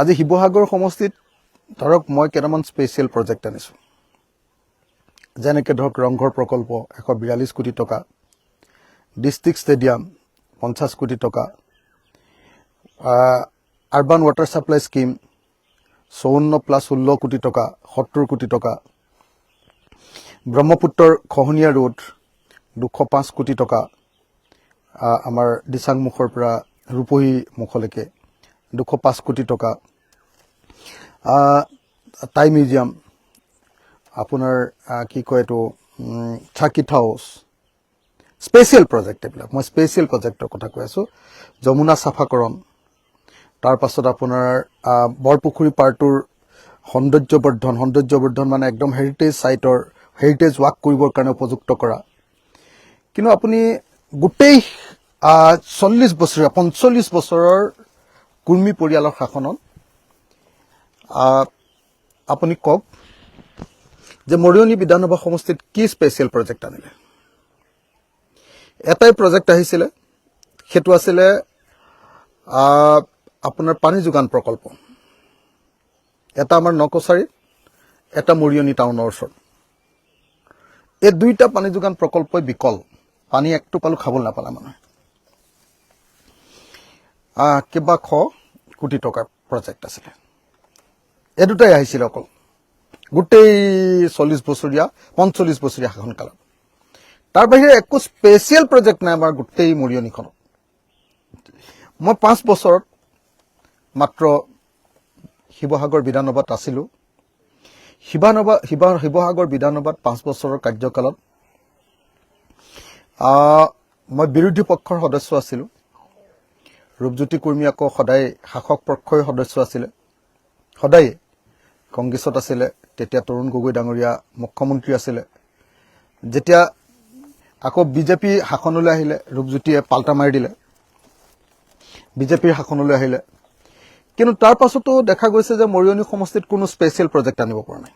আজি শিৱসাগৰ সমষ্টিত ধৰক মই কেইটামান স্পেচিয়েল প্ৰজেক্ট আনিছোঁ, যেনেকৈ ধৰক ৰংঘৰ প্ৰকল্প 142 কোটি টকা, ডিষ্ট্ৰিক্ট ষ্টেডিয়াম 50 কোটি টকা, আৰ্বান ৱাটাৰ ছাপ্লাই স্কিম 54+16 কোটি টকা, 70 কোটি টকা, ব্ৰহ্মপুত্ৰৰ খহনীয়া ৰোড 205 কোটি টকা, আমাৰ দিচাংমুখৰ পৰা ৰূপহী মুখলৈকে 205 কোটি টকা, টাই মিউজিয়াম, আপোনাৰ কি কয় এইটো চাৰ্কিট হাউচ, স্পেচিয়েল প্ৰজেক্ট এইবিলাক। মই স্পেচিয়েল প্ৰজেক্টৰ কথা কৈ আছোঁ। যমুনা চাফাকৰণ, তাৰপাছত আপোনাৰ বৰপুখুৰী পাৰটোৰ সৌন্দৰ্যবৰ্ধন মানে একদম হেৰিটেজ চাইটৰ হেৰিটেজ ৱাক কৰিবৰ কাৰণে উপযুক্ত কৰা। কিন্তু আপুনি গোটেই 40 বছৰীয়া 45 বছৰৰ কুৰ্মী পৰিয়ালৰ শাসনত আপুনি কওক যে মৰিয়নি বিধানসভা সমষ্টিত কি স্পেচিয়েল প্ৰজেক্ট আনিলে? এটাই প্ৰজেক্ট আহিছিলে, সেইটো আছিলে আপোনাৰ পানী যোগান প্ৰকল্প। এটা আমাৰ নকছাৰীত, এটা মৰিয়নি টাউনৰ ওচৰত। এই দুইটা পানী যোগান প্ৰকল্পই বিকল, পানী একটো পালো খাবলৈ নাপালে মানুহে। কিবা 100 কোটি টকাৰ প্ৰজেক্ট আছিলে। এই দুটাই আহিছিলে অকল গোটেই 45 বছৰীয়া শাসনকালত। তাৰ বাহিৰে একো স্পেচিয়েল প্ৰজেক্ট নাই আমাৰ গোটেই মৰিয়নিখনত। মই 5 বছৰত মাত্ৰ শিৱসাগৰ বিধানসভাত আছিলোঁ। শিৱসাগৰ বিধানসভাত 5 বছৰৰ কাৰ্যকালত মই বিৰোধী পক্ষৰ সদস্য আছিলোঁ। ৰূপজ্যোতি কুৰ্মী আকৌ সদায় শাসক পক্ষৰ সদস্য আছিলে, সদায় কংগ্ৰেছত আছিলে। তেতিয়া তৰুণ গগৈ ডাঙৰীয়া মুখ্যমন্ত্ৰী আছিলে। যেতিয়া আকৌ বিজেপি শাসনলৈ আহিলে, ৰূপজ্যোতিয়ে পাল্টা মাৰি দিলে, বিজেপিৰ শাসনলৈ আহিলে। কিন্তু তাৰ পাছতো দেখা গৈছে যে মৰিয়নি সমষ্টিত কোনো স্পেচিয়েল প্ৰজেক্ট আনিব পৰা নাই।